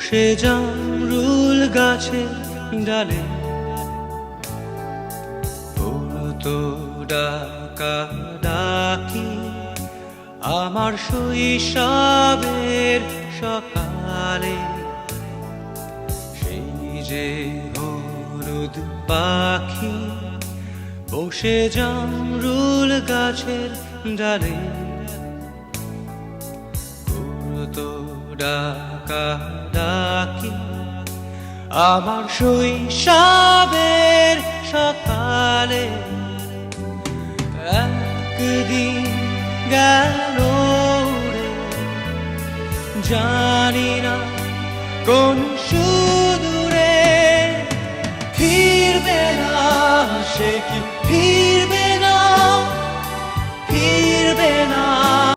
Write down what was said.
বসে জামরুল গাছের ডালে পড়তো ডাকা ডাকি আমার শৈশবের সকালে। সেই যে হলুদ পাখি বসে জামরুল গাছের ডালে পড়তো ডাকা ডাকি আমার শৈশবের সকালে। একদিন গেল রে, জানি না কোন সুদূরে, ফিরবে না সে কি